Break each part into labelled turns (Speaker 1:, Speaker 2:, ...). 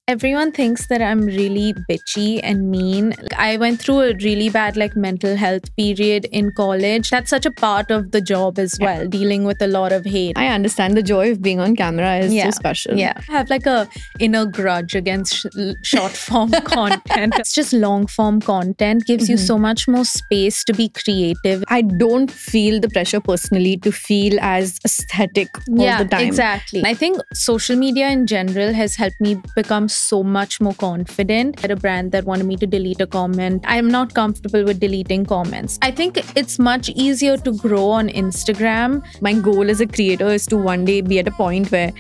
Speaker 1: Everyone thinks that I'm really bitchy and mean. I went through a really bad mental health period in college. That's such a part of the job as well, dealing with a lot of hate.
Speaker 2: I understand the joy of being on camera is so special.
Speaker 1: Yeah. I have a inner grudge against short form content. It's just long form content gives you so much more space to be creative.
Speaker 2: I don't feel the pressure personally to feel as aesthetic all the time.
Speaker 1: Exactly. I think social media in general has helped me become so much more confident. I had a brand that wanted me to delete a comment. I'm not comfortable with deleting comments. I think it's much easier to grow on Instagram.
Speaker 2: My goal as a creator is to one day be at a point where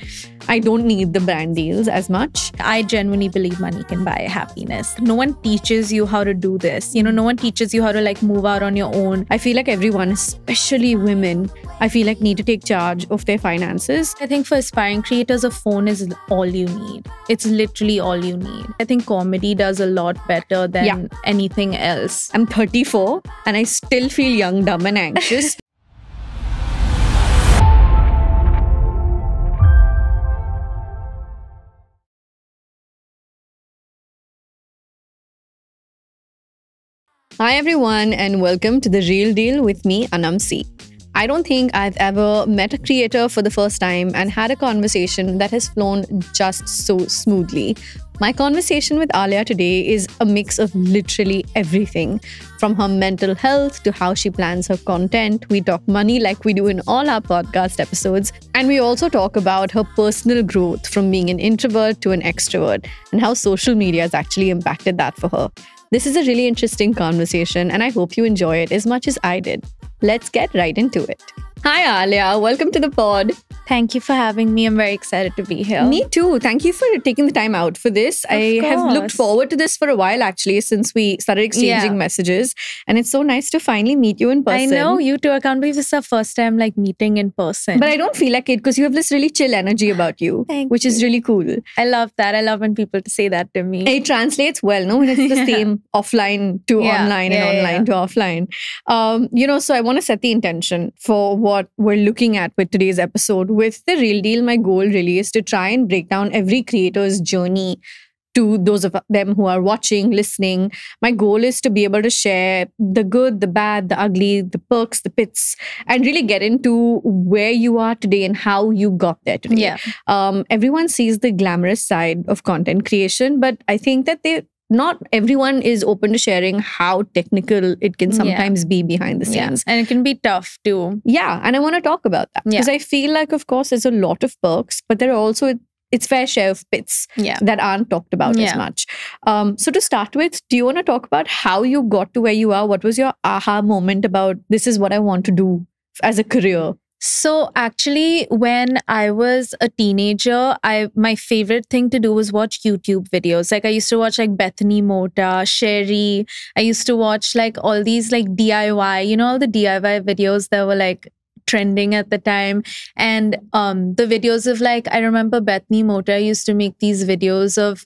Speaker 2: I don't need the brand deals as much.
Speaker 1: I genuinely believe money can buy happiness. No one teaches you how to do this. No one teaches you how to move out on your own.
Speaker 2: I feel like everyone, especially women, I feel like need to take charge of their finances.
Speaker 1: I think for aspiring creators, a phone is all you need. It's literally all you need. I think comedy does a lot better than anything else.
Speaker 2: I'm 34 and I still feel young, dumb and anxious. Hi everyone and welcome to The Real Deal with me, Anam C. I don't think I've ever met a creator for the first time and had a conversation that has flown just so smoothly. My conversation with Alia today is a mix of literally everything. From her mental health to how she plans her content, we talk money like we do in all our podcast episodes. And we also talk about her personal growth from being an introvert to an extrovert and how social media has actually impacted that for her. This is a really interesting conversation and I hope you enjoy it as much as I did. Let's get right into it. Hi Alia, welcome to the pod.
Speaker 1: Thank you for having me. I'm very excited to be here.
Speaker 2: Me too. Thank you for taking the time out for this. I have looked forward to this for a while actually since we started exchanging messages. And it's so nice to finally meet you in person.
Speaker 1: I know, you too. I can't believe this is our first time meeting in person.
Speaker 2: But I don't feel like it because you have this really chill energy about you, which is really cool.
Speaker 1: I love that. I love when people say that to me.
Speaker 2: It translates well, no? When it's the same offline to online and online to offline. So I want to set the intention for what we're looking at with today's episode. With The Real Deal, my goal really is to try and break down every creator's journey to those of them who are watching, listening. My goal is to be able to share the good, the bad, the ugly, the perks, the pits, and really get into where you are today and how you got there today. Everyone sees the glamorous side of content creation, but I think that not everyone is open to sharing how technical it can sometimes be behind the scenes.
Speaker 1: And it can be tough too.
Speaker 2: Yeah, and I want to talk about that. Because I feel like, of course, there's a lot of perks, but there are also its fair share of pits that aren't talked about as much. So to start with, do you want to talk about how you got to where you are? What was your aha moment about this is what I want to do as a career?
Speaker 1: So actually, when I was a teenager, my favorite thing to do was watch YouTube videos. I used to watch Bethany Mota, Sherry. I used to watch all these DIY, all the DIY videos that were trending at the time. And the videos of I remember Bethany Mota used to make these videos of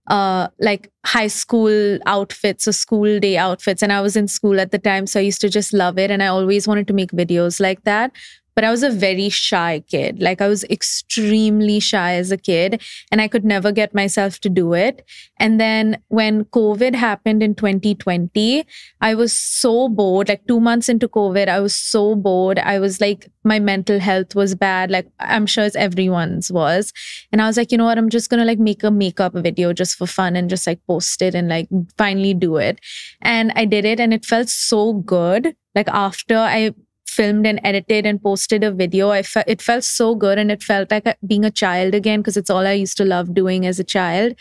Speaker 1: high school outfits or school day outfits. And I was in school at the time, so I used to just love it. And I always wanted to make videos like that. But I was a very shy kid. I was extremely shy as a kid and I could never get myself to do it. And then when COVID happened in 2020, I was so bored. 2 months into COVID, I was so bored. I was my mental health was bad. I'm sure it's everyone's was. And I was you know what? I'm just going to make a makeup video just for fun and just post it and finally do it. And I did it and it felt so good. After I filmed and edited and posted a video, it felt so good and it felt like being a child again because it's all I used to love doing as a child.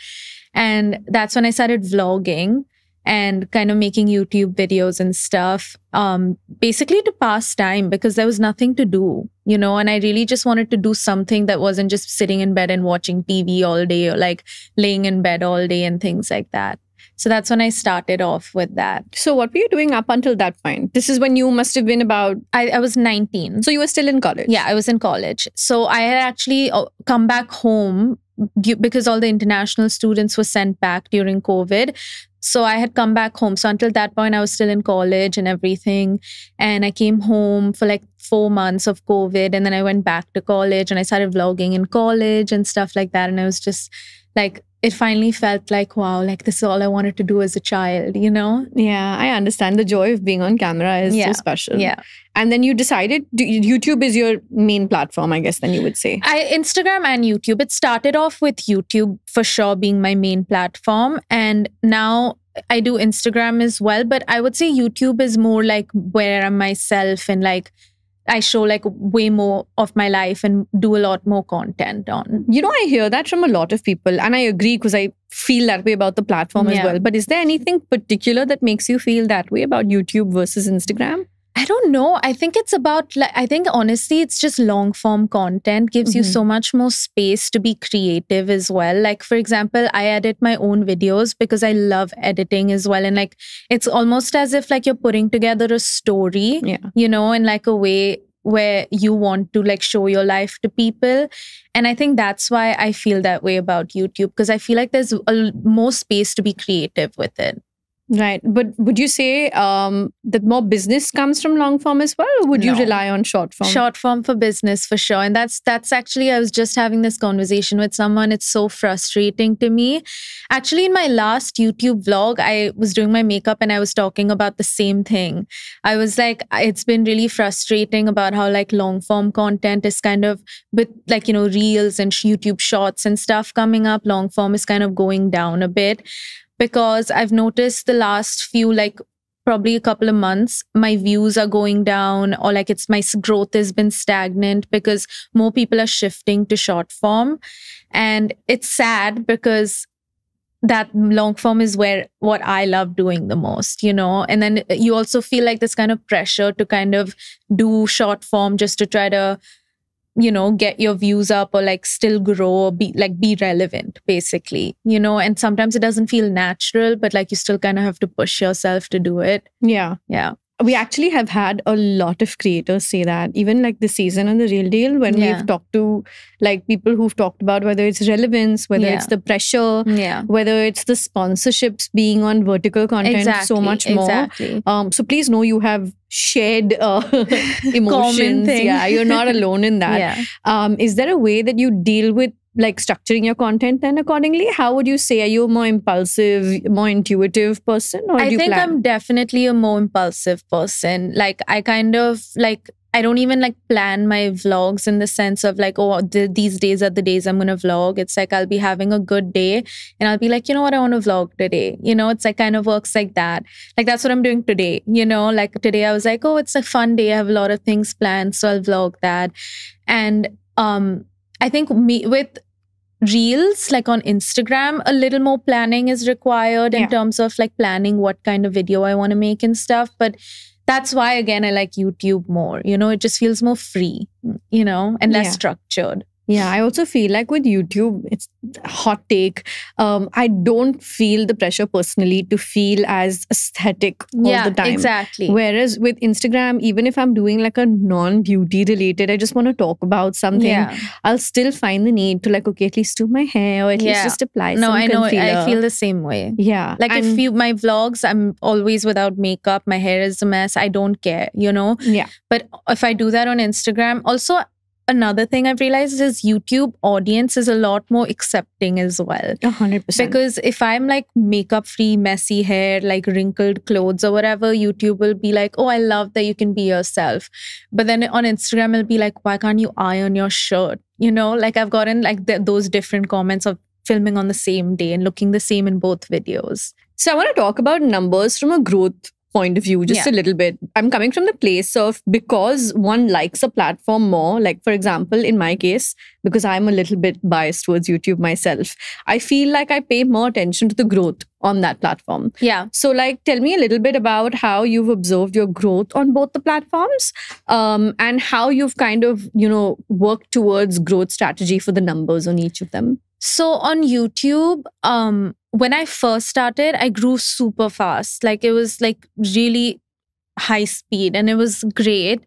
Speaker 1: And that's when I started vlogging and kind of making YouTube videos and stuff, basically to pass time because there was nothing to do, and I really just wanted to do something that wasn't just sitting in bed and watching TV all day or laying in bed all day and things like that. So that's when I started off with that.
Speaker 2: So what were you doing up until that point? This is when you must have been about...
Speaker 1: I was 19.
Speaker 2: So you were still in college?
Speaker 1: Yeah, I was in college. So I had actually come back home because all the international students were sent back during COVID. So I had come back home. So until that point, I was still in college and everything. And I came home for 4 months of COVID. And then I went back to college and I started vlogging in college and stuff like that. And I was just it finally felt like, wow, like this is all I wanted to do as a child, you know?
Speaker 2: Yeah, I understand. The joy of being on camera is so special.
Speaker 1: Yeah.
Speaker 2: And then you decided YouTube is your main platform, I guess, then you would say.
Speaker 1: Instagram and YouTube. It started off with YouTube for sure being my main platform. And now I do Instagram as well. But I would say YouTube is more like where I'm myself and like I show like way more of my life and do a lot more content on.
Speaker 2: You know, I hear that from a lot of people and I agree because I feel that way about the platform as well. But is there anything particular that makes you feel that way about YouTube versus Instagram?
Speaker 1: I don't know. I think it's about, like, I think honestly, it's just long form content gives you so much more space to be creative as well. Like, for example, I edit my own videos because I love editing as well. And like, it's almost as if like you're putting together a story, you know, in like a way where you want to like show your life to people. And I think that's why I feel that way about YouTube, because I feel like there's more space to be creative with it.
Speaker 2: Right. But would you say that more business comes from long form as well? Or would you rely on short form?
Speaker 1: Short form for business for sure. And that's actually, I was just having this conversation with someone. It's so frustrating to me. Actually, in my last YouTube vlog, I was doing my makeup and I was talking about the same thing. I was like, it's been really frustrating about how like long form content is kind of with like, you know, reels and YouTube shorts and stuff coming up. Long form is kind of going down a bit. Because I've noticed the last few, like probably a couple of months, my views are going down or like my growth has been stagnant because more people are shifting to short form. And it's sad because that long form is what I love doing the most, you know? And then you also feel like this kind of pressure to kind of do short form just to try to, you know, get your views up or like still grow or be relevant basically, you know, and sometimes it doesn't feel natural, but like you still kind of have to push yourself to do it.
Speaker 2: Yeah. We actually have had a lot of creators say that, even like this season on The Real Deal, when we've talked to like people who've talked about whether it's relevance, whether it's the pressure, whether it's the sponsorships being on vertical content, so much more. So please know you have shared emotions. Yeah, you're not alone in that. Is there a way that you deal with like structuring your content then accordingly? How would you say, are you a more impulsive, more intuitive person, or
Speaker 1: I think I'm definitely a more impulsive person. Like I kind of like, I don't even like plan my vlogs in the sense of like, oh, these days are the days I'm going to vlog. It's like I'll be having a good day and I'll be like, you know what, I want to vlog today. You know, it's like kind of works like that. Like that's what I'm doing today. You know, like today I was like, oh, it's a fun day. I have a lot of things planned, so I'll vlog that. And I think with Reels, like on Instagram, a little more planning is required in terms of like planning what kind of video I want to make and stuff. But that's why, again, I like YouTube more. You know, it just feels more free, you know, and less structured.
Speaker 2: Yeah, I also feel like with YouTube, it's a hot take. I don't feel the pressure personally to feel as aesthetic all the time.
Speaker 1: Exactly.
Speaker 2: Whereas with Instagram, even if I'm doing like a non-beauty related, I just want to talk about something, I'll still find the need to like, okay, at least do my hair or at least just apply some concealer.
Speaker 1: I feel the same way.
Speaker 2: Yeah.
Speaker 1: Like my vlogs, I'm always without makeup. My hair is a mess. I don't care, you know?
Speaker 2: Yeah.
Speaker 1: But if I do that on Instagram, also, another thing I've realized is YouTube audience is a lot more accepting as well.
Speaker 2: 100%.
Speaker 1: Because if I'm like makeup free, messy hair, like wrinkled clothes or whatever, YouTube will be like, oh, I love that you can be yourself. But then on Instagram, it'll be like, why can't you iron your shirt? You know, like I've gotten like those different comments of filming on the same day and looking the same in both videos.
Speaker 2: So I want to talk about numbers from a growth point of view, just a little bit. I'm coming from the place of, because one likes a platform more, like for example, in my case, because I'm a little bit biased towards YouTube myself, I feel like I pay more attention to the growth on that platform.
Speaker 1: Yeah.
Speaker 2: So like, tell me a little bit about how you've observed your growth on both the platforms, and how you've kind of, you know, worked towards growth strategy for the numbers on each of them.
Speaker 1: So on YouTube, when I first started, I grew super fast. Like it was like really high speed and it was great.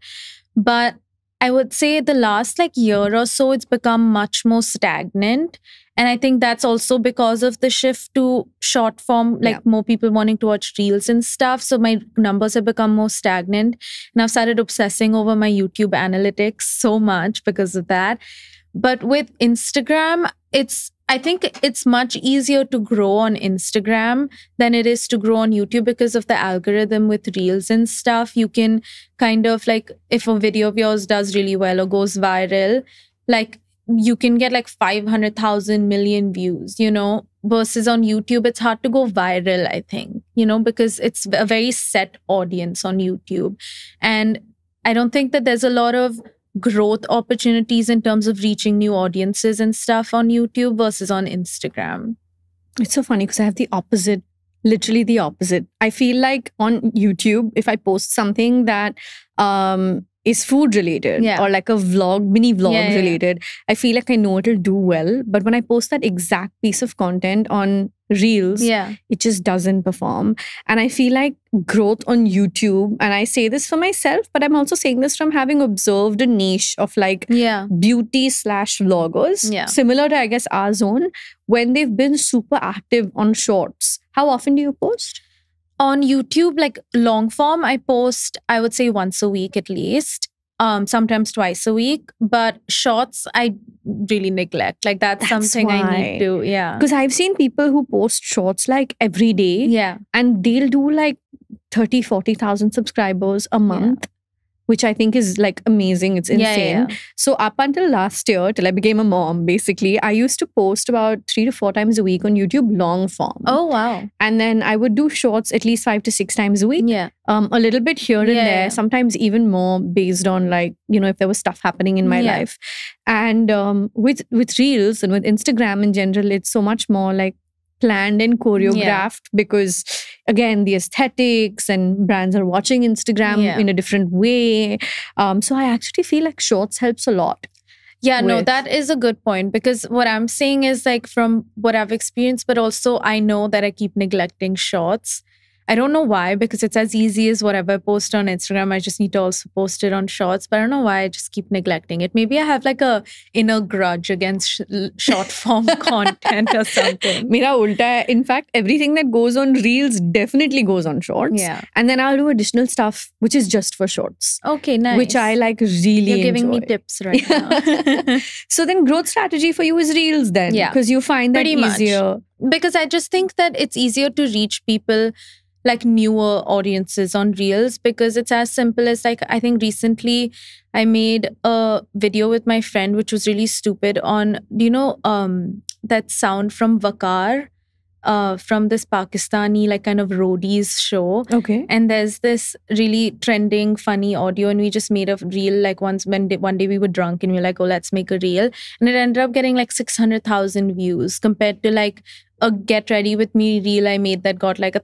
Speaker 1: But I would say the last like year or so, it's become much more stagnant. And I think that's also because of the shift to short form, like more people wanting to watch reels and stuff. So my numbers have become more stagnant. And I've started obsessing over my YouTube analytics so much because of that. But with Instagram, I think it's much easier to grow on Instagram than it is to grow on YouTube because of the algorithm with reels and stuff. You can kind of like, if a video of yours does really well or goes viral, like you can get like 500,000 million views, you know, versus on YouTube, it's hard to go viral, I think, you know, because it's a very set audience on YouTube. And I don't think that there's a lot of growth opportunities in terms of reaching new audiences and stuff on YouTube versus on Instagram.
Speaker 2: It's so funny because I have the opposite, literally the opposite. I feel like on YouTube, if I post something that is food related or like a vlog, mini vlog related, I feel like I know it'll do well. But when I post that exact piece of content on Reels, it just doesn't perform. And I feel like growth on YouTube, and I say this for myself, but I'm also saying this from having observed a niche of like beauty / vloggers, similar to, I guess, our zone, when they've been super active on shorts. How often do you post?
Speaker 1: On YouTube, like long form, I post, I would say once a week at least. Sometimes twice a week, but shorts I really neglect. Like that's something I need to,
Speaker 2: because I've seen people who post shorts like every day, and they'll do like 30,000-40,000 subscribers a month, which I think is like amazing. It's insane. So up until last year, till I became a mom, basically, I used to post about 3 to 4 times a week on YouTube, long form.
Speaker 1: Oh, wow.
Speaker 2: And then I would do shorts at least 5 to 6 times a week. A little bit here and there, sometimes even more based on like, you know, if there was stuff happening in my life. And with Reels and with Instagram in general, it's so much more like planned and choreographed because again, the aesthetics and brands are watching Instagram in a different way. So I actually feel like shorts helps a lot.
Speaker 1: No, that is a good point, because what I'm saying is like from what I've experienced, but also I know that I keep neglecting shorts. I don't know why, because it's as easy as whatever I post on Instagram. I just need to also post it on shorts, but I don't know why I just keep neglecting it. Maybe I have like a inner grudge against short form content or something.
Speaker 2: Mera ulta hai. In fact, everything that goes on Reels definitely goes on shorts. And then I'll do additional stuff, which is just for shorts.
Speaker 1: Okay, nice.
Speaker 2: Which I like really
Speaker 1: You're giving me tips right now.
Speaker 2: So then growth strategy for you is Reels then? Because you find that
Speaker 1: pretty
Speaker 2: easier.
Speaker 1: Much. Because I just think that it's easier to reach people, like newer audiences on Reels, because it's as simple as like, I think recently I made a video with my friend which was really stupid on, do you know that sound from Waqar, from this Pakistani like kind of roadies show.
Speaker 2: Okay.
Speaker 1: And there's this really trending funny audio, and we just made a reel like one day we were drunk and we were like, oh, let's make a reel, and it ended up getting like 600,000 views compared to like a Get Ready With Me reel I made that got like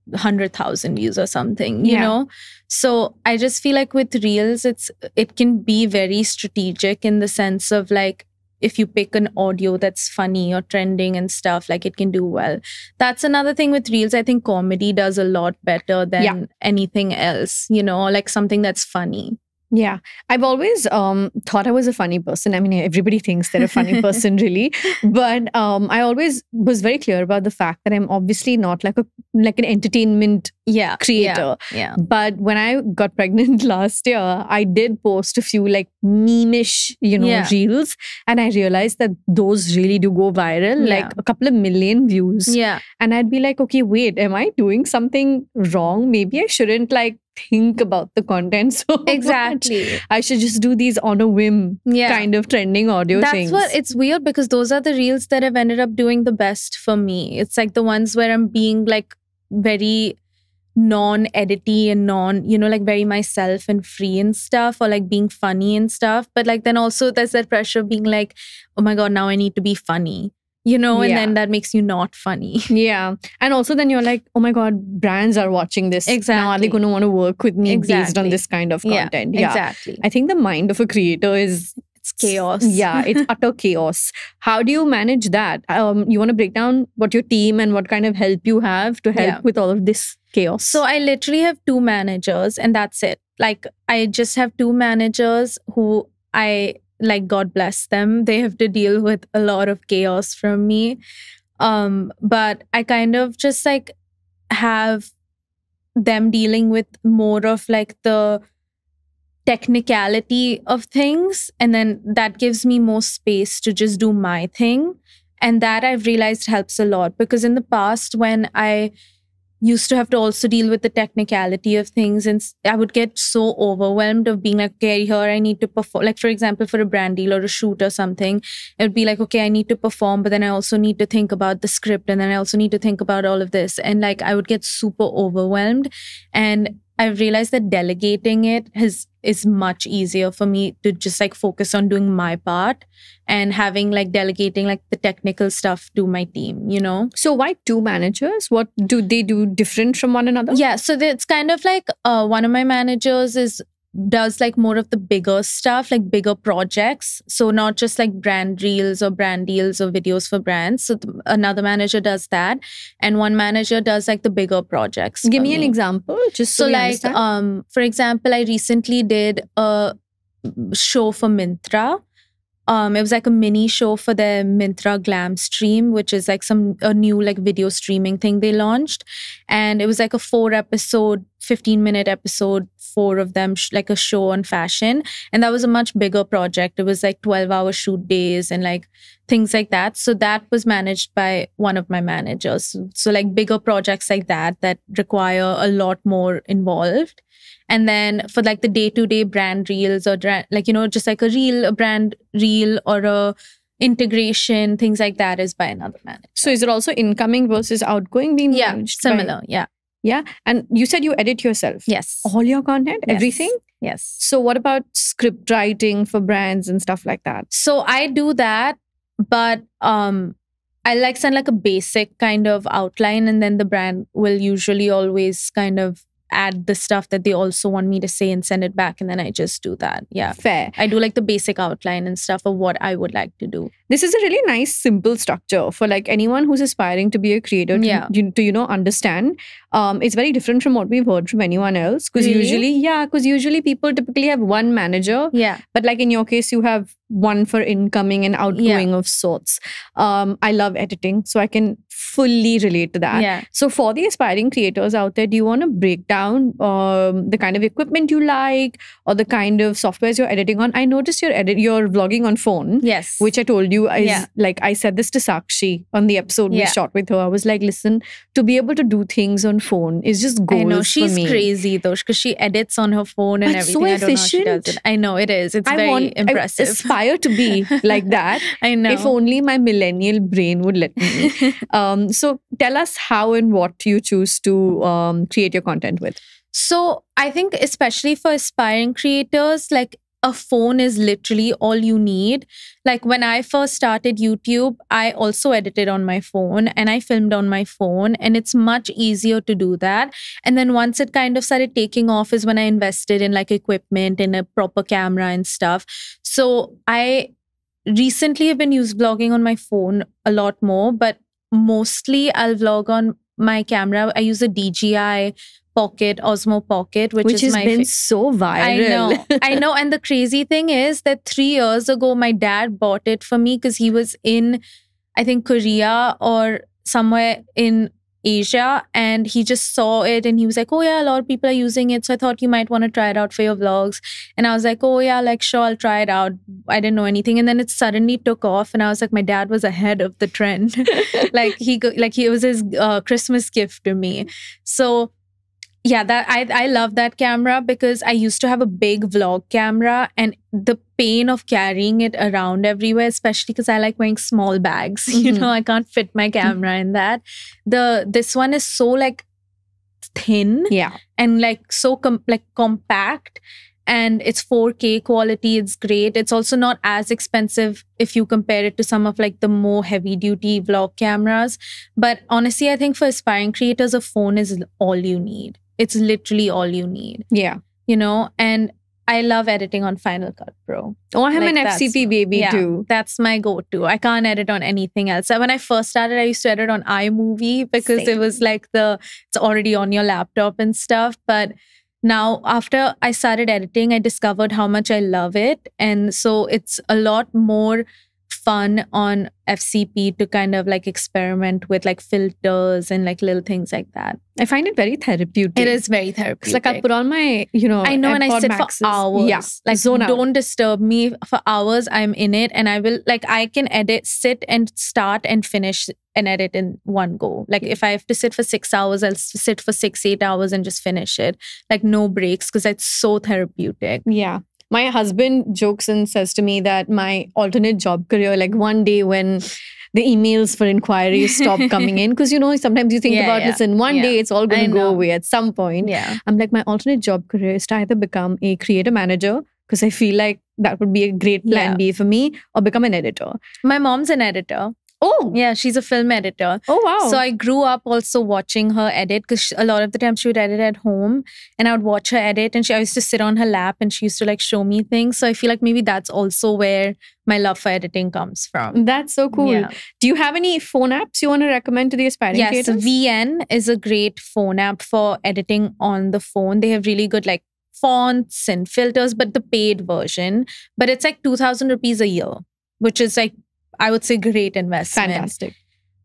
Speaker 1: 100,000 views or something, you know? So I just feel like with Reels, it can be very strategic in the sense of like, if you pick an audio that's funny or trending and stuff, like it can do well. That's another thing with Reels. I think comedy does a lot better than anything else, you know, like something that's funny.
Speaker 2: Yeah. I've always thought I was a funny person. I mean, everybody thinks they're a funny person, really. But I always was very clear about the fact that I'm obviously not like an entertainment creator.
Speaker 1: Yeah.
Speaker 2: But when I got pregnant last year, I did post a few like meme-ish, you know, reels. And I realized that those really do go viral, like a couple of million views.
Speaker 1: Yeah.
Speaker 2: And I'd be like, okay, wait, am I doing something wrong? Maybe I shouldn't like think about the content so
Speaker 1: exactly
Speaker 2: much. I should just do these on a whim kind of trending audio things.
Speaker 1: That's what, it's weird because those are the reels that have ended up doing the best for me. It's like the ones where I'm being like very non-edity and you know, like very myself and free and stuff, or like being funny and stuff. But like then also there's that pressure of being like, oh my God, now I need to be funny. You know, and then that makes you not funny.
Speaker 2: Yeah. And also then you're like, oh my God, brands are watching this.
Speaker 1: Exactly.
Speaker 2: Now are they going to want to work with me based on this kind of content?
Speaker 1: Yeah, exactly.
Speaker 2: I think the mind of a creator is...
Speaker 1: It's chaos.
Speaker 2: Yeah, it's utter chaos. How do you manage that? You want to break down what your team and what kind of help you have to help with all of this chaos?
Speaker 1: So I literally have 2 managers and that's it. Like I just have 2 managers who like, God bless them. They have to deal with a lot of chaos from me. But I kind of just like have them dealing with more of like the technicality of things, and then that gives me more space to just do my thing. And that I've realized helps a lot, because in the past, when I used to have to also deal with the technicality of things, and I would get so overwhelmed of being like, okay, here I need to perform, like for example for a brand deal or a shoot or something, it would be like, okay, I need to perform, but then I also need to think about the script, and then I also need to think about all of this, and like I would get super overwhelmed. And I've realized that delegating it is much easier for me to just like focus on doing my part, and having like delegating like the technical stuff to my team, you know?
Speaker 2: So why two managers? What do they do different from one another?
Speaker 1: Yeah, so it's kind of like one of my managers does like more of the bigger stuff, like bigger projects. So not just like brand reels or brand deals or videos for brands. So another manager does that, and one manager does like the bigger projects.
Speaker 2: Give me an example, just so
Speaker 1: like
Speaker 2: understand.
Speaker 1: For example, I recently did a show for Myntra. It was like a mini show for their Myntra Glam Stream, which is like a new like video streaming thing they launched. And it was like a 4-episode, 15-minute episode, 4 of them, like a show on fashion. And that was a much bigger project. It was like 12-hour shoot days and like things like that. So that was managed by one of my managers. So like bigger projects like that require a lot more involved. And then for like the day-to-day brand reels or like, you know, just like a brand reel or a integration, things like that is by another manager.
Speaker 2: So is it also incoming versus outgoing being managed?
Speaker 1: Similar. Yeah.
Speaker 2: Yeah. And you said you edit yourself.
Speaker 1: Yes.
Speaker 2: All your content,
Speaker 1: Yes.
Speaker 2: everything?
Speaker 1: Yes.
Speaker 2: So what about script writing for brands and stuff like that?
Speaker 1: So I do that, but I like send like a basic kind of outline, and then the brand will usually always kind of add the stuff that they also want me to say and send it back, and then I just do that. Yeah.
Speaker 2: Fair.
Speaker 1: I do like the basic outline and stuff of what I would like to do.
Speaker 2: This is a really nice, simple structure for like anyone who's aspiring to be a creator to understand. It's very different from what we've heard from anyone else. Because usually people typically have one manager.
Speaker 1: Yeah.
Speaker 2: But like in your case, you have one for incoming and outgoing of sorts. I love editing, so I can fully relate to that.
Speaker 1: Yeah.
Speaker 2: So for the aspiring creators out there, do you want to break down the kind of equipment you like or the kind of softwares you're editing on? I noticed you're vlogging on phone.
Speaker 1: Yes.
Speaker 2: Which I told you is like, I said this to Sakshi on the episode we shot with her. I was like, listen, to be able to do things on phone is just goals.
Speaker 1: I know, she's
Speaker 2: for me.
Speaker 1: Crazy though, because she edits on her phone and everything.
Speaker 2: So
Speaker 1: I don't know how she
Speaker 2: efficient.
Speaker 1: does it. I know it is. It's very impressive.
Speaker 2: I aspire to be like that.
Speaker 1: I know.
Speaker 2: If only my millennial brain would let me. So tell us how and what you choose to create your content with.
Speaker 1: So I think especially for aspiring creators, like a phone is literally all you need. Like when I first started YouTube, I also edited on my phone and I filmed on my phone, and it's much easier to do that. And then once it kind of started taking off is when I invested in like equipment and a proper camera and stuff. So I recently have been vlogging on my phone a lot more, but mostly I'll vlog on my camera. I use a DJI Pocket, Osmo Pocket, which
Speaker 2: has been so viral.
Speaker 1: I know. And the crazy thing is that 3 years ago, my dad bought it for me because he was in, I think, Korea or somewhere in Asia, and he just saw it and he was like, oh yeah, a lot of people are using it, so I thought you might want to try it out for your vlogs. And I was like, oh yeah, like sure, I'll try it out. I didn't know anything, and then it suddenly took off, and I was like, my dad was ahead of the trend. He was his Christmas gift to me. So yeah, that I love that camera because I used to have a big vlog camera, and the pain of carrying it around everywhere, especially because I like wearing small bags.
Speaker 2: Mm-hmm.
Speaker 1: You know, I can't fit my camera in that. This one is so like thin, and like so compact, and it's 4K quality. It's great. It's also not as expensive if you compare it to some of like the more heavy duty vlog cameras. But honestly, I think for aspiring creators, a phone is all you need. It's literally all you need.
Speaker 2: Yeah.
Speaker 1: You know, and I love editing on Final Cut Pro.
Speaker 2: Oh, I have an FCP baby too.
Speaker 1: That's my go-to. I can't edit on anything else. So when I first started, I used to edit on iMovie because it was like it's already on your laptop and stuff. But now after I started editing, I discovered how much I love it. And so it's a lot more fun on FCP to kind of like experiment with like filters and like little things like that.
Speaker 2: I find it very therapeutic.
Speaker 1: It is very
Speaker 2: It's
Speaker 1: therapeutic.
Speaker 2: like I put on my,
Speaker 1: I know, and I
Speaker 2: AirPod
Speaker 1: sit
Speaker 2: Maxes.
Speaker 1: for hours.
Speaker 2: Yeah,
Speaker 1: Like,
Speaker 2: zone out.
Speaker 1: don't disturb me for hours. I'm in it, and I will like I can sit and start and finish an edit in one go. Like if I have to sit for 6 hours, I'll sit for 6-8 hours and just finish it. Like no breaks, because it's so therapeutic.
Speaker 2: Yeah. My husband jokes and says to me that my alternate job career, like one day when the emails for inquiries stop coming in, because sometimes you think about this in one day, it's all going to go away at some point.
Speaker 1: Yeah.
Speaker 2: I'm like, my alternate job career is to either become a creative manager, because I feel like that would be a great plan B for me, or become an editor.
Speaker 1: My mom's an editor.
Speaker 2: Oh.
Speaker 1: Yeah, she's a film editor.
Speaker 2: Oh, wow.
Speaker 1: So I grew up also watching her edit, because a lot of the time she would edit at home and I would watch her edit, and I used to sit on her lap and she used to like show me things. So I feel like maybe that's also where my love for editing comes from.
Speaker 2: That's so cool.
Speaker 1: Yeah.
Speaker 2: Do you have any phone apps you want to recommend to the aspiring
Speaker 1: Yes,
Speaker 2: creators?
Speaker 1: VN is a great phone app for editing on the phone. They have really good like fonts and filters, but the paid version. But it's like 2,000 rupees a year, which is like, I would say, great investment.
Speaker 2: Fantastic.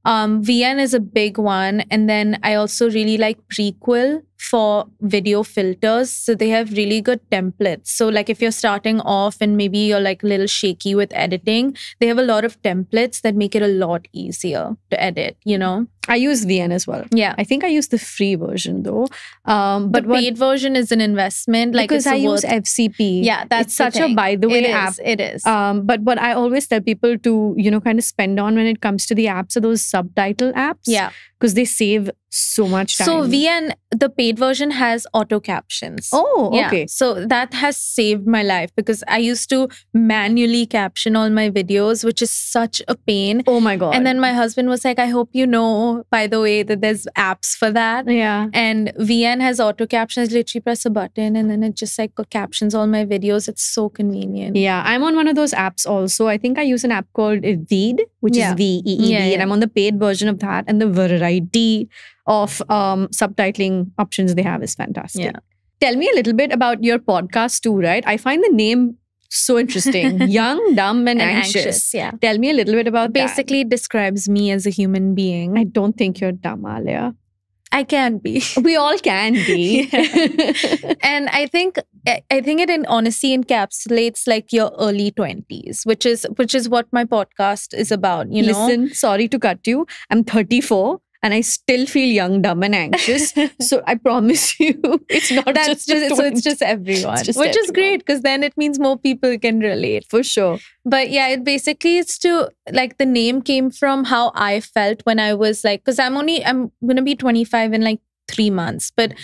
Speaker 1: VN is a big one. And then I also really like Prequel for video filters. So they have really good templates. So like if you're starting off and maybe you're like a little shaky with editing, they have a lot of templates that make it a lot easier to edit,
Speaker 2: I use VN as well.
Speaker 1: Yeah.
Speaker 2: I think I use the free version though.
Speaker 1: But the paid version is an investment. Like
Speaker 2: because I use FCP.
Speaker 1: Yeah, that's
Speaker 2: it's such a by the way app.
Speaker 1: It is.
Speaker 2: But what I always tell people to, kind of spend on when it comes to the apps are those subtitle apps.
Speaker 1: Yeah.
Speaker 2: Because they save so much time.
Speaker 1: So VN, the paid version has auto captions.
Speaker 2: Oh,
Speaker 1: yeah.
Speaker 2: okay.
Speaker 1: So that has saved my life, because I used to manually caption all my videos, which is such a pain.
Speaker 2: Oh my God.
Speaker 1: And then my husband was like, I hope you know, by the way, that there's apps for that.
Speaker 2: Yeah.
Speaker 1: And VN has auto captions. Literally press a button and then it just like captions all my videos. It's so convenient.
Speaker 2: Yeah. I'm on one of those apps also. I think I use an app called Veed, which is VEED. And I'm on the paid version of that. And the variety of subtitling options they have is fantastic.
Speaker 1: Yeah.
Speaker 2: Tell me a little bit about your podcast too, right? I find the name so interesting. Young, Dumb and Anxious.
Speaker 1: Yeah.
Speaker 2: Tell me a little bit about
Speaker 1: Basically, it describes me as a human being.
Speaker 2: I don't think you're dumb, Alia.
Speaker 1: I can be.
Speaker 2: We all can be.
Speaker 1: And I think it honestly encapsulates like your early 20s, which is what my podcast is about,
Speaker 2: Listen, sorry to cut you. I'm 34. And I still feel young, dumb, and anxious. So I promise you, it's not
Speaker 1: That's
Speaker 2: just
Speaker 1: so it's just everyone, which is great, because then it means more people can relate.
Speaker 2: For sure.
Speaker 1: But yeah, it basically is to like the name came from how I felt when I was like, because I'm gonna be 25 in like 3 months. But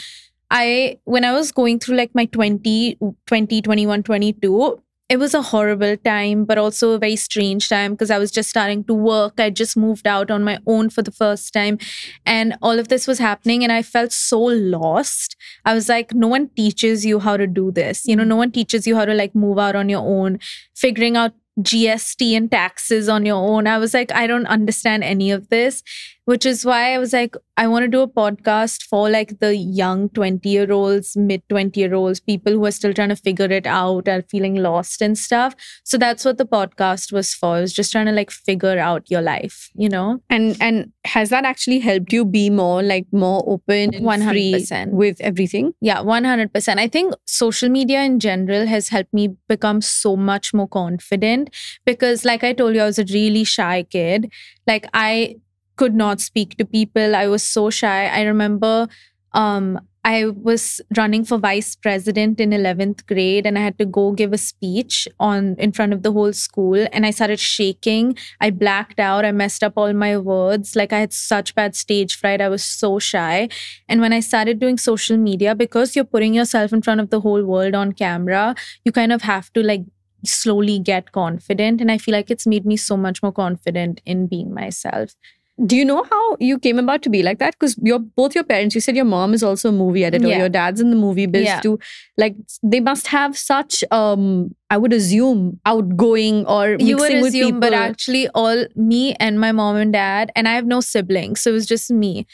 Speaker 1: when I was going through like my 20, 21, 22, it was a horrible time, but also a very strange time, because I was just starting to work. I just moved out on my own for the first time. And all of this was happening. And I felt so lost. I was like, no one teaches you how to do this. No one teaches you how to like move out on your own, figuring out GST and taxes on your own. I was like, I don't understand any of this, which is why I was like, I want to do a podcast for like the young 20-year-olds, mid 20-year-olds, people who are still trying to figure it out, are feeling lost and stuff. So that's what the podcast was for. It was just trying to like figure out your life,
Speaker 2: And has that actually helped you be more open and
Speaker 1: 100%.
Speaker 2: free with everything?
Speaker 1: Yeah, 100%. I think social media in general has helped me become so much more confident, because like I told you, I was a really shy kid. Like I could not speak to people. I was so shy. I remember I was running for vice president in 11th grade, and I had to go give a speech in front of the whole school, and I started shaking. I blacked out. I messed up all my words. Like I had such bad stage fright. I was so shy. And when I started doing social media, because you're putting yourself in front of the whole world on camera, you kind of have to like slowly get confident. And I feel like it's made me so much more confident in being myself.
Speaker 2: Do you know how you came about to be like that? Because both your parents, you said your mom is also a movie editor, your dad's in the movie biz too. Like they must have such, I would assume, outgoing or mixing
Speaker 1: you would assume,
Speaker 2: with people.
Speaker 1: But actually all me and my mom and dad, and I have no siblings, so it was just me.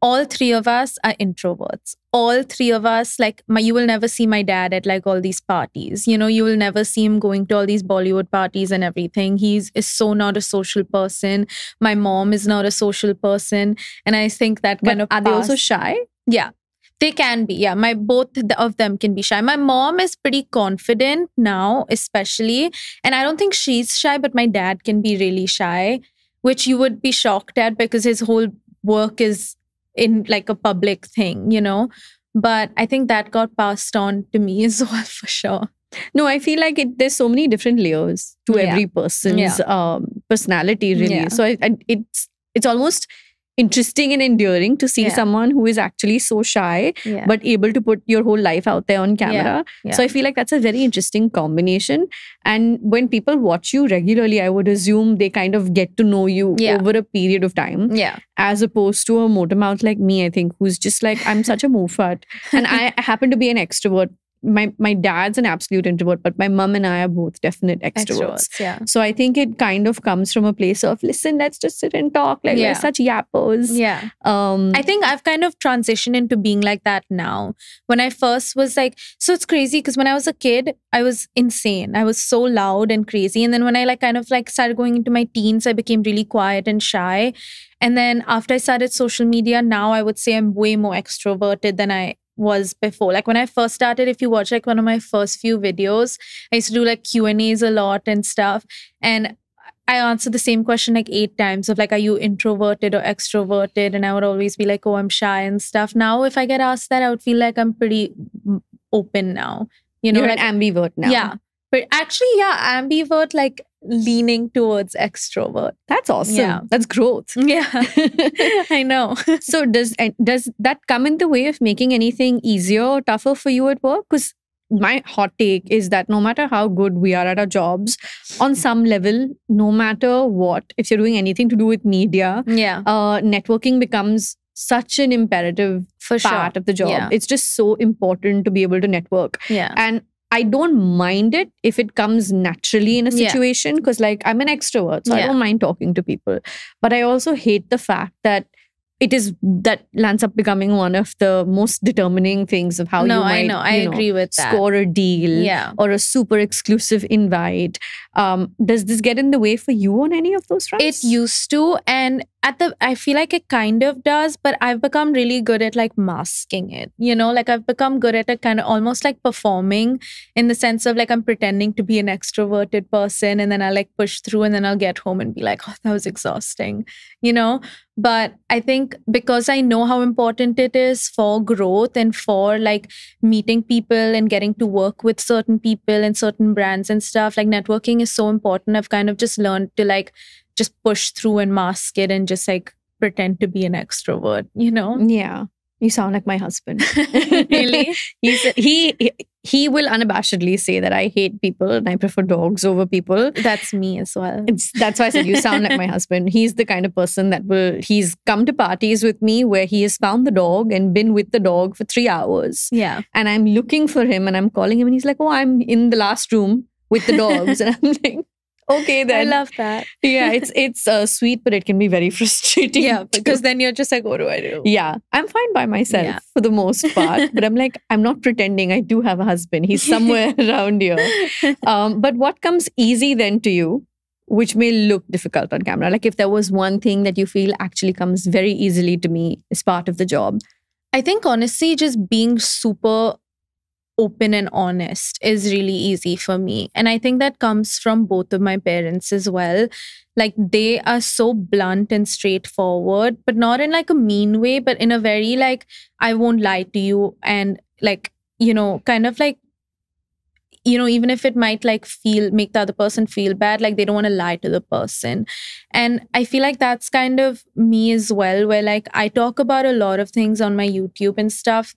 Speaker 1: all three of us are introverts. All three of us, like you will never see my dad at like all these parties. You know, you will never see him going to all these Bollywood parties and everything. Is so not a social person. My mom is not a social person. And I think that kind of
Speaker 2: are they also shy?
Speaker 1: Yeah. They can be. Yeah. Both of them can be shy. My mom is pretty confident now, especially. And I don't think she's shy, but my dad can be really shy, which you would be shocked at because his whole work is in like a public thing, you know. But I think that got passed on to me as well, for sure.
Speaker 2: No, I feel like there's so many different layers to every person's personality, really.
Speaker 1: Yeah.
Speaker 2: So it's almost interesting and endearing to see someone who is actually so shy but able to put your whole life out there on camera. So I feel like that's a very interesting combination. And when people watch you regularly, I would assume they kind of get to know you over a period of time. As opposed to a motor mouth like me, I think, who's just like, I'm such a moofat. And I happen to be an extrovert. My dad's an absolute introvert, but my mom and I are both definite extroverts. So I think it kind of comes from a place of, listen, let's just sit and talk. Like we're such yappers.
Speaker 1: I think I've kind of transitioned into being like that now. When I first was like, so it's crazy because when I was a kid, I was insane. I was so loud and crazy. And then when I like kind of like started going into my teens, I became really quiet and shy. And then after I started social media, now I would say I'm way more extroverted than I was before. Like when I first started, if you watch like one of my first few videos, I used to do like Q&As a lot and stuff. And I answered the same question like 8 times of like, are you introverted or extroverted? And I would always be like, oh, I'm shy and stuff. Now, if I get asked that, I would feel like I'm pretty open now. You know,
Speaker 2: you're
Speaker 1: like
Speaker 2: an ambivert now.
Speaker 1: Yeah. But actually, ambivert, like leaning towards extrovert.
Speaker 2: That's awesome. Yeah. That's growth.
Speaker 1: Yeah, I know.
Speaker 2: So does that come in the way of making anything easier or tougher for you at work? Because my hot take is that no matter how good we are at our jobs, on some level, no matter what, if you're doing anything to do with media, networking becomes such an imperative part of the job. It's just so important to be able to network. And I don't mind it if it comes naturally in a situation because like I'm an extrovert, so I don't mind talking to people. But I also hate the fact that that lands up becoming one of the most determining things of how you might
Speaker 1: I agree with that.
Speaker 2: Score a deal or a super exclusive invite. Does this get in the way for you on any of those fronts?
Speaker 1: It used to, and I feel like it kind of does, but I've become really good at like masking it, you know, like I've become good at it kind of almost like performing in the sense of like I'm pretending to be an extroverted person and then I like push through and then I'll get home and be like, oh, that was exhausting, you know. But I think because I know how important it is for growth and for like meeting people and getting to work with certain people and certain brands and stuff, like networking is so important. I've kind of just learned to like just push through and mask it and just like pretend to be an extrovert, you know?
Speaker 2: Yeah. You sound like my husband.
Speaker 1: Really?
Speaker 2: He will unabashedly say that I hate people and I prefer dogs over people.
Speaker 1: That's me as well.
Speaker 2: That's why I said you sound like my husband. He's the kind of person that he's come to parties with me where he has found the dog and been with the dog for 3 hours.
Speaker 1: Yeah.
Speaker 2: And I'm looking for him and I'm calling him and he's like, oh, I'm in the last room with the dogs. And I'm like, okay, then.
Speaker 1: I love that.
Speaker 2: Yeah, it's sweet, but it can be very frustrating.
Speaker 1: Yeah, because then you're just like, what do I do?
Speaker 2: Yeah, I'm fine by myself for the most part. But I'm like, I'm not pretending I do have a husband. He's somewhere around here. But what comes easy then to you, which may look difficult on camera? Like if there was one thing that you feel actually comes very easily to me as part of the job.
Speaker 1: I think honestly, just being super open and honest is really easy for me. And I think that comes from both of my parents as well. Like they are so blunt and straightforward, but not in like a mean way, but in a very like, I won't lie to you. And like, you know, kind of like, you know, even if it might like make the other person feel bad, like they don't want to lie to the person. And I feel like that's kind of me as well, where like I talk about a lot of things on my YouTube and stuff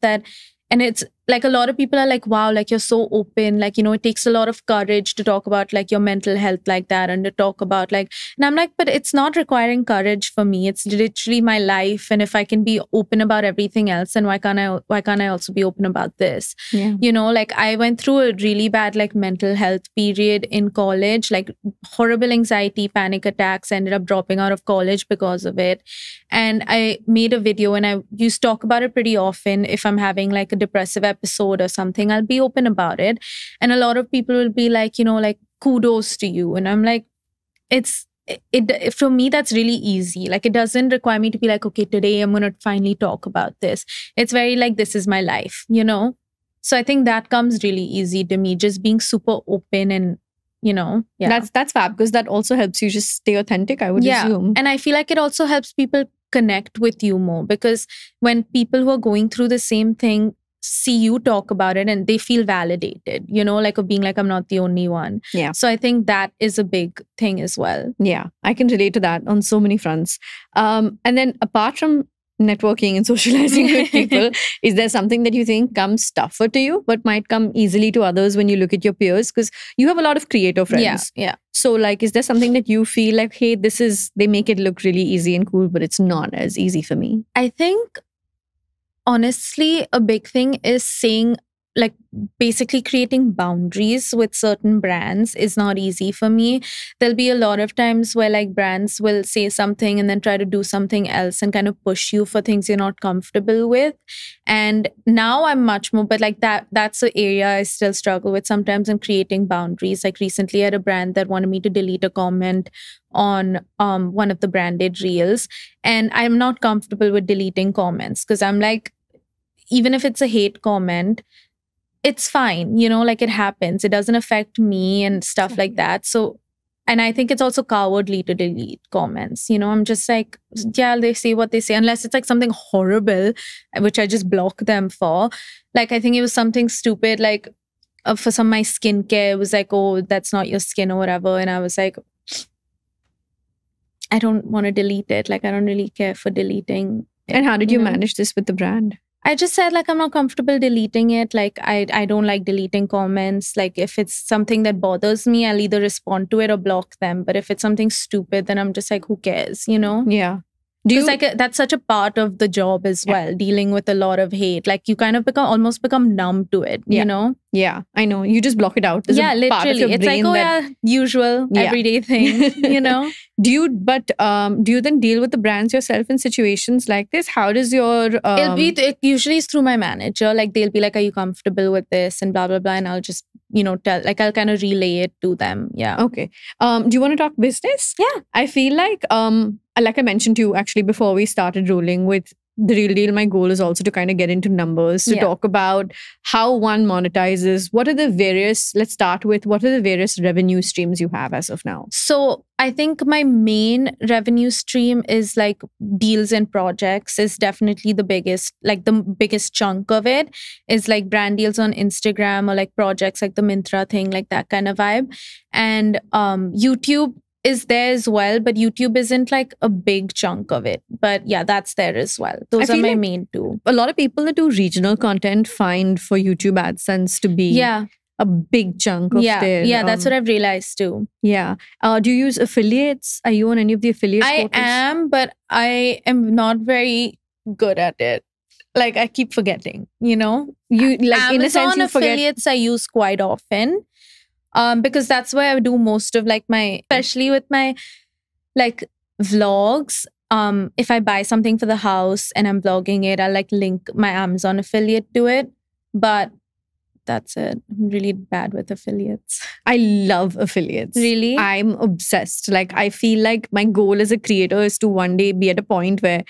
Speaker 1: and it's like a lot of people are like, wow, like you're so open, like, it takes a lot of courage to talk about like your mental health like that, and to talk about like, and I'm like, but it's not requiring courage for me. It's literally my life. And if I can be open about everything else, then why can't I also be open about this?
Speaker 2: Yeah.
Speaker 1: Like I went through a really bad like mental health period in college, like horrible anxiety, panic attacks, ended up dropping out of college because of it. And I made a video, and I used to talk about it pretty often. If I'm having like a depressive episode or something, I'll be open about it. And a lot of people will be like, like, kudos to you. And I'm like, it for me, that's really easy. Like, it doesn't require me to be like, okay, today I'm going to finally talk about this. It's very like, this is my life, So I think that comes really easy to me, just being super open and, yeah.
Speaker 2: That's fab, because that also helps you just stay authentic, I would assume.
Speaker 1: And I feel like it also helps people connect with you more, because when people who are going through the same thing see you talk about it, and they feel validated, like of being like, I'm not the only one.
Speaker 2: Yeah.
Speaker 1: So I think that is a big thing as well.
Speaker 2: Yeah, I can relate to that on so many fronts. And then apart from networking and socializing with people, is there something that you think comes tougher to you but might come easily to others when you look at your peers? Because you have a lot of creator friends.
Speaker 1: Yeah.
Speaker 2: So like, is there something that you feel like, hey, they make it look really easy and cool, but it's not as easy for me?
Speaker 1: I think honestly, a big thing is saying, like, basically creating boundaries with certain brands is not easy for me. There'll be a lot of times where like brands will say something and then try to do something else and kind of push you for things you're not comfortable with. And now I'm much more, but like that's an area I still struggle with sometimes in creating boundaries. Like recently I had a brand that wanted me to delete a comment on one of the branded reels, and I'm not comfortable with deleting comments, because I'm like, even if it's a hate comment, it's fine, like it happens. It doesn't affect me and stuff like that. So, and I think it's also cowardly to delete comments. I'm just like, yeah, they say what they say, unless it's like something horrible, which I just block them for. Like, I think it was something stupid, like for some of my skincare, it was like, oh, that's not your skin or whatever. And I was like, I don't want to delete it. Like, I don't really care for deleting it.
Speaker 2: And how did you manage this with the brand?
Speaker 1: I just said, like, I'm not comfortable deleting it. Like, I don't like deleting comments. Like, if it's something that bothers me, I'll either respond to it or block them. But if it's something stupid, then I'm just like, who cares,
Speaker 2: Yeah.
Speaker 1: Because that's such a part of the job as well, dealing with a lot of hate. Like, you kind of almost become numb to it,
Speaker 2: Yeah, I know. You just block it out. There's a part of your
Speaker 1: it's like, usual, everyday thing,
Speaker 2: Do you then deal with the brands yourself in situations like this? How does your...
Speaker 1: It usually is through my manager. Like, they'll be like, are you comfortable with this? And blah, blah, blah. And I'll just, tell, like, I'll kind of relay it to them. Yeah.
Speaker 2: Okay. Do you want to talk business?
Speaker 1: Yeah.
Speaker 2: I feel like I mentioned to you actually before we started rolling with The Real Deal, my goal is also to kind of get into numbers, to talk about how one monetizes. Let's start with, what are the various revenue streams you have as of now?
Speaker 1: So I think my main revenue stream is like deals and projects is definitely the biggest chunk of it is like brand deals on Instagram, or like projects like the Myntra thing, like that kind of vibe. And YouTube is there as well, but YouTube isn't like a big chunk of it. But yeah, that's there as well. Those are my main two.
Speaker 2: A lot of people that do regional content find for YouTube AdSense to be a big chunk of their...
Speaker 1: Yeah, that's what I've realized too.
Speaker 2: Yeah. Do you use affiliates? Are you on any of the affiliate portals?
Speaker 1: I am, but I am not very good at it. Like, I keep forgetting, You like, Amazon in a sense, you affiliates I use quite often. Because that's where I do most of like especially with my like vlogs. If I buy something for the house and I'm vlogging it, I'll like link my Amazon affiliate to it. But that's it. I'm really bad with affiliates.
Speaker 2: I love affiliates.
Speaker 1: Really?
Speaker 2: I'm obsessed. Like, I feel like my goal as a creator is to one day be at a point where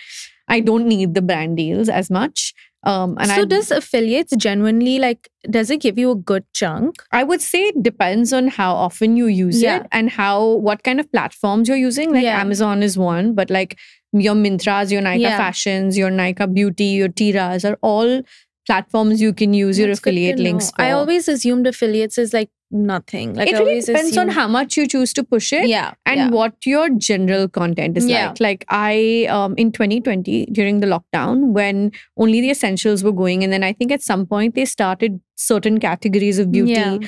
Speaker 2: I don't need the brand deals as much.
Speaker 1: Does affiliates genuinely, like, does it give you a good chunk?
Speaker 2: I would say it depends on how often you use it and what kind of platforms you're using. Like Amazon is one, but like your Myntras, your Nykaa Fashions, your Nykaa Beauty, your Tiras are all platforms you can use your affiliate links for.
Speaker 1: I always assumed affiliates is like nothing. Like
Speaker 2: It
Speaker 1: I
Speaker 2: really
Speaker 1: always
Speaker 2: depends on
Speaker 1: assume-
Speaker 2: how much you choose to push it.
Speaker 1: Yeah.
Speaker 2: And what your general content is
Speaker 1: Yeah.
Speaker 2: like. Like I, in 2020, during the lockdown, when only the essentials were going, and then I think at some point they started certain categories of beauty,
Speaker 1: Yeah.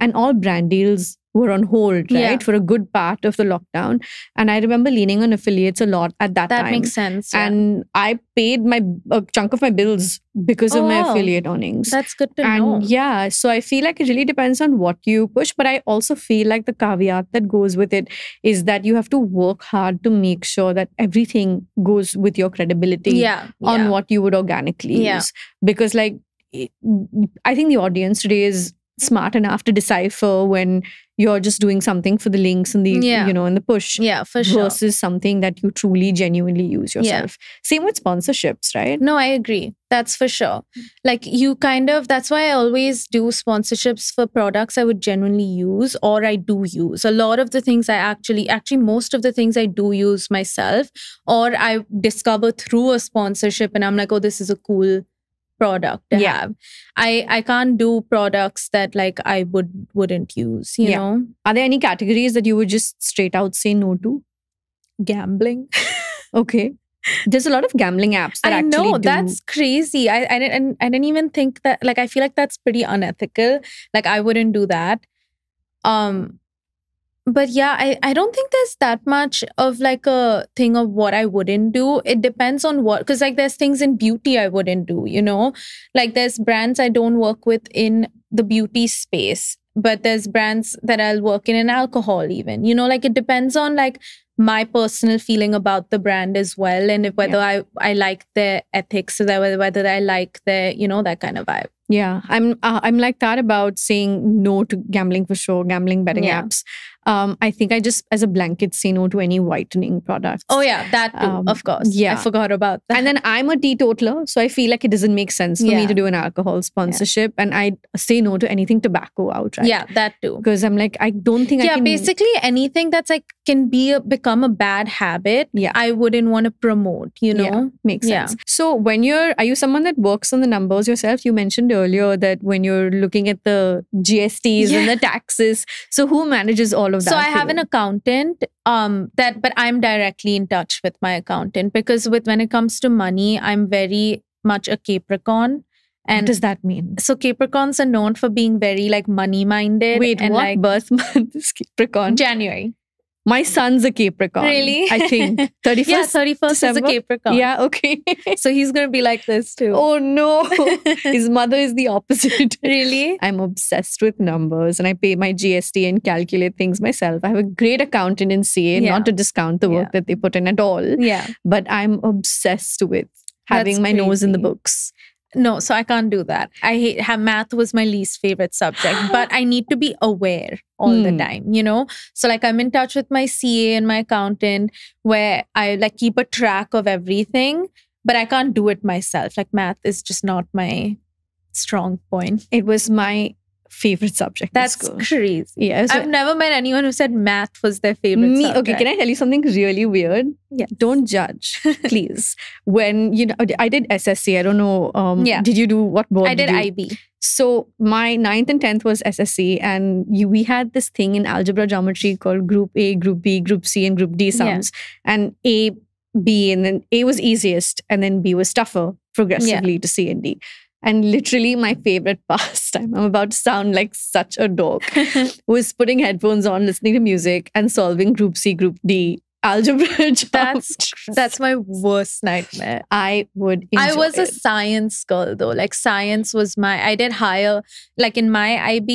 Speaker 2: and all brand deals were on hold, right,
Speaker 1: Yeah.
Speaker 2: for a good part of the lockdown. And I remember leaning on affiliates a lot at that time.
Speaker 1: That makes sense. Yeah.
Speaker 2: And I paid a chunk of my bills because of
Speaker 1: Oh,
Speaker 2: my
Speaker 1: wow.
Speaker 2: affiliate earnings.
Speaker 1: That's good to know.
Speaker 2: And yeah, so I feel like it really depends on what you push. But I also feel like the caveat that goes with it is that you have to work hard to make sure that everything goes with your credibility
Speaker 1: Yeah.
Speaker 2: on
Speaker 1: yeah.
Speaker 2: what you would organically
Speaker 1: Yeah.
Speaker 2: use. Because like, I think the audience today is smart enough to decipher when you're just doing something for the links and the,
Speaker 1: Yeah.
Speaker 2: and the push
Speaker 1: Yeah, for sure.
Speaker 2: versus something that you truly genuinely use
Speaker 1: Yeah.
Speaker 2: yourself. Same with sponsorships, right?
Speaker 1: No, I agree. That's for sure. Like you kind of, that's why I always do sponsorships for products I would genuinely use or I do use. A lot of the things I actually most of the things I do use myself or I discover through a sponsorship and I'm like, oh, this is a cool product to
Speaker 2: Yeah.
Speaker 1: have. I can't do products that like I wouldn't use, you
Speaker 2: Yeah.
Speaker 1: know?
Speaker 2: Are there any categories that you would just straight out say no to?
Speaker 1: Gambling.
Speaker 2: Okay. There's a lot of gambling apps that
Speaker 1: I
Speaker 2: actually
Speaker 1: know
Speaker 2: do.
Speaker 1: that's crazy. I didn't even think that. Like I feel like that's pretty unethical. Like I wouldn't do that. But yeah, I don't think there's that much of like a thing of what I wouldn't do. It depends on what, because like there's things in beauty I wouldn't do. You know, like there's brands I don't work with in the beauty space, but there's brands that I'll work in alcohol even. You know, like it depends on like my personal feeling about the brand as well, and if whether I like their ethics, so that whether I like their, you know, that kind of vibe.
Speaker 2: Yeah, I'm like that about saying no to gambling for sure, gambling betting
Speaker 1: Yeah.
Speaker 2: apps. I think I just, as a blanket, say no to any whitening products.
Speaker 1: Oh yeah, that too, of course.
Speaker 2: yeah.
Speaker 1: I forgot about that.
Speaker 2: And then I'm a teetotaler, so I feel like it doesn't make sense for me
Speaker 1: Yeah.
Speaker 2: to do an alcohol sponsorship, and I say no to anything tobacco outright.
Speaker 1: yeah, that too.
Speaker 2: Because I'm like, I don't think I
Speaker 1: Yeah,
Speaker 2: can.
Speaker 1: basically anything that's like can become a bad habit.
Speaker 2: Yeah.
Speaker 1: I wouldn't want to promote. You know.
Speaker 2: Yeah, makes
Speaker 1: Yeah.
Speaker 2: sense. So are you someone that works on the numbers yourself? You mentioned earlier that when you're looking at the GSTs and the taxes, so who manages all of that?
Speaker 1: So I
Speaker 2: for
Speaker 1: have
Speaker 2: you?
Speaker 1: an accountant but I'm directly in touch with my accountant because when it comes to money, I'm very much a Capricorn.
Speaker 2: What
Speaker 1: And
Speaker 2: does that mean?
Speaker 1: so Capricorns are known for being very like money minded.
Speaker 2: Wait,
Speaker 1: and
Speaker 2: what
Speaker 1: like
Speaker 2: birth month is Capricorn?
Speaker 1: January.
Speaker 2: My son's a Capricorn.
Speaker 1: Really?
Speaker 2: I think 31st.
Speaker 1: Yeah, 31st is a
Speaker 2: December?
Speaker 1: Capricorn.
Speaker 2: Yeah, okay.
Speaker 1: So he's gonna be like this too.
Speaker 2: Oh no. His mother is the opposite.
Speaker 1: Really?
Speaker 2: I'm obsessed with numbers and I pay my GST and calculate things myself. I have a great accountant in CA,
Speaker 1: Yeah.
Speaker 2: not to discount the work
Speaker 1: Yeah.
Speaker 2: that they put in at all,
Speaker 1: Yeah.
Speaker 2: but I'm obsessed with having
Speaker 1: That's
Speaker 2: my nose in the
Speaker 1: crazy.
Speaker 2: books.
Speaker 1: No, so I can't do that. I hate math was my least favorite subject, but I need to be aware all the time, you know? So like I'm in touch with my CA and my accountant where I like keep a track of everything, but I can't do it myself. Like math is just not my strong point.
Speaker 2: It was my favorite subject in
Speaker 1: That's
Speaker 2: school.
Speaker 1: crazy.
Speaker 2: Yeah, so
Speaker 1: I've never met anyone who said math was their favorite
Speaker 2: me,
Speaker 1: subject.
Speaker 2: okay, can I tell you something really weird?
Speaker 1: Yeah.
Speaker 2: Don't judge, please. When, I did SSC. I don't know.
Speaker 1: Yeah.
Speaker 2: Did you do what board?
Speaker 1: I did
Speaker 2: you?
Speaker 1: IB.
Speaker 2: So my 9th and 10th was SSC, and we had this thing in algebra geometry called Group A, Group B, Group C, and Group D sums. And A, B, and then A was easiest, and then B was tougher progressively to C and D. And literally my favorite pastime, I'm about to sound like such a dork, was putting headphones on, listening to music, and solving Group C, Group D algebra geometry.
Speaker 1: That's my worst nightmare.
Speaker 2: I would enjoy
Speaker 1: I was a
Speaker 2: it.
Speaker 1: science girl though. Like science was I did higher, like in my IB,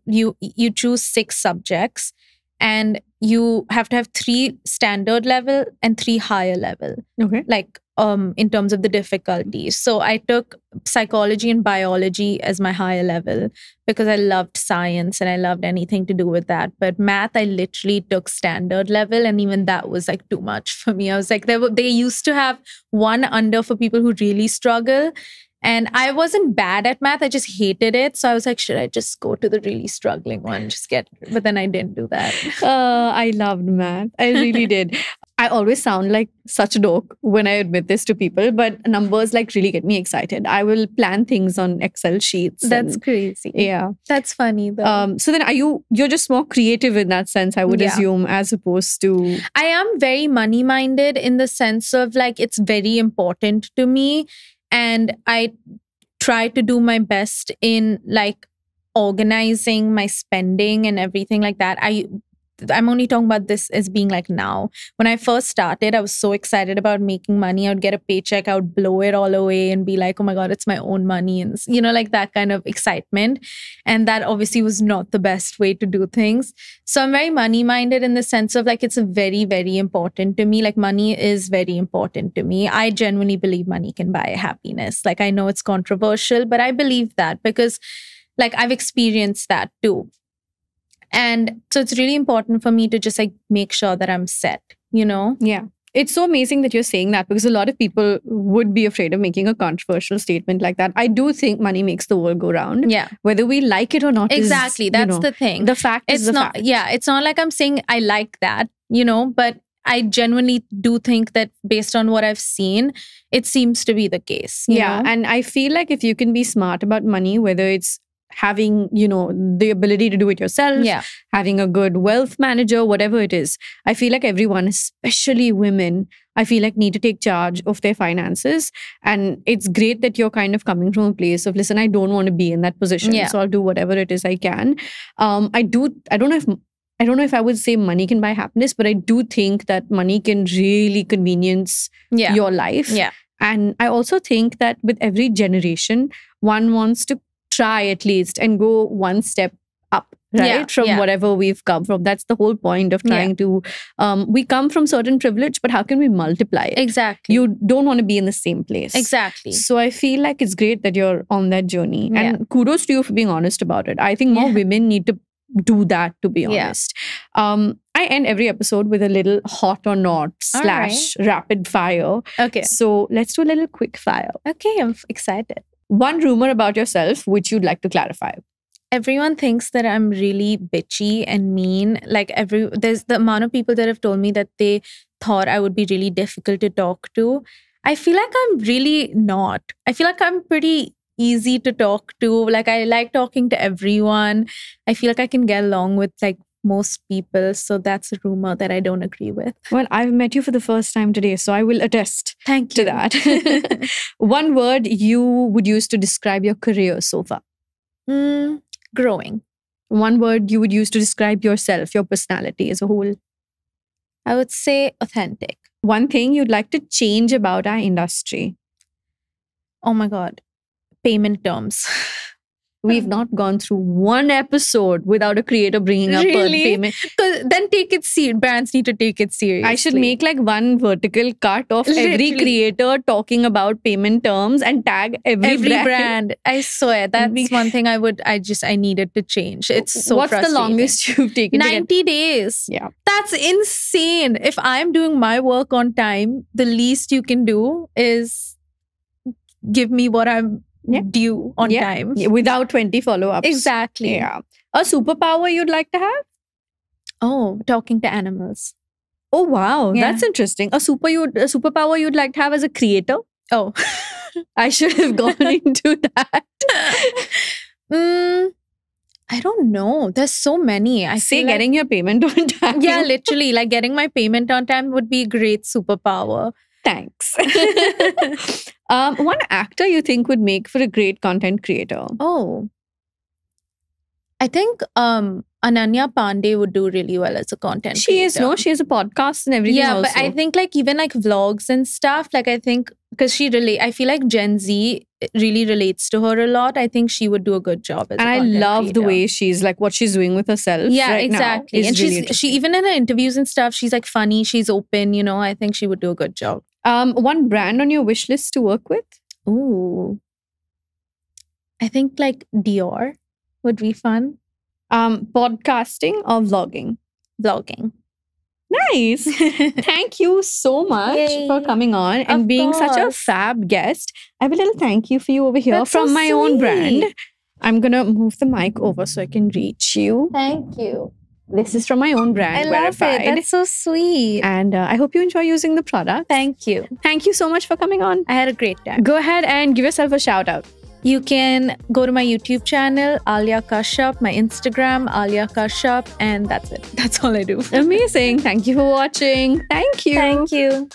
Speaker 1: you choose 6 subjects and you have to have 3 standard level and 3 higher level,
Speaker 2: Okay.
Speaker 1: like in terms of the difficulty. So I took psychology and biology as my higher level because I loved science and I loved anything to do with that. But math, I literally took standard level, and even that was like too much for me. I was like, they used to have one under for people who really struggle. And I wasn't bad at math. I just hated it. So I was like, should I just go to the really struggling one? But then I didn't do that.
Speaker 2: I loved math. I really did. I always sound like such a dork when I admit this to people, but numbers like really get me excited. I will plan things on Excel sheets.
Speaker 1: That's crazy.
Speaker 2: Yeah.
Speaker 1: That's funny though.
Speaker 2: So then you're just more creative in that sense, I would assume, as opposed to...
Speaker 1: I am very money minded in the sense of like, it's very important to me. And I try to do my best in like organizing my spending and everything like that. I'm only talking about this as being like now. When I first started, I was so excited about making money. I would get a paycheck, I would blow it all away and be like, oh my God, it's my own money. And, you know, like that kind of excitement. And that obviously was not the best way to do things. So I'm very money minded in the sense of like, it's a very, very important to me. Like money is very important to me. I genuinely believe money can buy happiness. Like I know it's controversial, but I believe that because like I've experienced that too. And so it's really important for me to just like make sure that I'm set, you know?
Speaker 2: Yeah. It's so amazing that you're saying that because a lot of people would be afraid of making a controversial statement like that. I do think money makes the world go round.
Speaker 1: Yeah.
Speaker 2: Whether we like it or not.
Speaker 1: Exactly. That's the thing.
Speaker 2: The fact is the fact.
Speaker 1: Yeah. It's not like I'm saying I like that, you know, but I genuinely do think that based on what I've seen, it seems to be the case. You know?
Speaker 2: And I feel like if you can be smart about money, whether it's having, you know, the ability to do it yourself, having a good wealth manager, whatever it is. I feel like everyone, especially women, I feel like need to take charge of their finances. And it's great that you're kind of coming from a place of, listen, I don't want to be in that position. So I'll do whatever it is I can. I don't know if I would say money can buy happiness, but I do think that money can really convenience your life. And I also think that with every generation, one wants to try at least and go one step up, right? From whatever we've come from. That's the whole point of trying to, we come from certain privilege, but how can we multiply it?
Speaker 1: Exactly.
Speaker 2: You don't want to be in the same place.
Speaker 1: Exactly.
Speaker 2: So I feel like it's great that you're on that journey. And kudos to you for being honest about it. I think more women need to do that, to be honest. I end every episode with a little hot or not / rapid fire.
Speaker 1: Okay.
Speaker 2: So let's do a little quick fire.
Speaker 1: Okay, I'm excited.
Speaker 2: One rumor about yourself which you'd like to clarify.
Speaker 1: Everyone thinks that I'm really bitchy and mean. Like there's the amount of people that have told me that they thought I would be really difficult to talk to. I feel like I'm really not. I feel like I'm pretty easy to talk to. Like I like talking to everyone. I feel like I can get along with like most people. So that's a rumor that I don't agree with.
Speaker 2: Well, I've met you for the first time today, so I will attest to that. One word you would use to describe your career so far?
Speaker 1: Growing.
Speaker 2: One word you would use to describe yourself, your personality as a whole?
Speaker 1: I would say authentic.
Speaker 2: One thing you'd like to change about our industry?
Speaker 1: Oh my God. Payment terms.
Speaker 2: We've not gone through one episode without a creator bringing up payment.
Speaker 1: Then take it serious. Brands need to take it seriously.
Speaker 2: I should make like one vertical cut of every creator talking about payment terms and tag every brand.
Speaker 1: I swear that's one thing I needed to change. It's so
Speaker 2: What's the longest you've taken?
Speaker 1: 90 days.
Speaker 2: Yeah.
Speaker 1: That's insane. If I'm doing my work on time, the least you can do is give me what I'm due on time.
Speaker 2: Without 20 follow-ups.
Speaker 1: Exactly.
Speaker 2: Yeah. A superpower you'd like to have?
Speaker 1: Oh, talking to animals.
Speaker 2: Oh, wow. That's interesting. A superpower you'd like to have as a creator?
Speaker 1: Oh.
Speaker 2: I should have gone into that.
Speaker 1: I don't know. There's so many. I
Speaker 2: say getting your payment on time.
Speaker 1: Yeah, literally. Like getting my payment on time would be a great superpower.
Speaker 2: Thanks. One actor you think would make for a great content creator?
Speaker 1: Oh, I think Ananya Pandey would do really well as a content creator.
Speaker 2: She has a podcast and everything.
Speaker 1: Yeah, but I think like even like vlogs and stuff, like I think because I feel like Gen Z really relates to her a lot. I think she would do a good job as a content creator. And I love
Speaker 2: the way she's like what she's doing with herself.
Speaker 1: Yeah,
Speaker 2: right
Speaker 1: exactly.
Speaker 2: Now
Speaker 1: and she even in her interviews and stuff, she's like funny, she's open, you know. I think she would do a good job.
Speaker 2: One brand on your wish list to work with?
Speaker 1: Ooh. I think like Dior would be fun.
Speaker 2: Podcasting or vlogging?
Speaker 1: Vlogging.
Speaker 2: Nice. Thank you so much for coming on and being such a fab guest. I have a little thank you for you over here from my own brand. I'm going to move the mic over so I can reach you.
Speaker 1: Thank you.
Speaker 2: This is from my own brand,
Speaker 1: I love
Speaker 2: Verified.
Speaker 1: it. That's so sweet.
Speaker 2: And I hope you enjoy using the product.
Speaker 1: Thank you.
Speaker 2: Thank you so much for coming on.
Speaker 1: I had a great time.
Speaker 2: Go ahead and give yourself a shout out.
Speaker 1: You can go to my YouTube channel, Alia Kashyap, my Instagram, Alia Kashyap, and that's it. That's all I do.
Speaker 2: Amazing. Thank you for watching. Thank you.
Speaker 1: Thank you.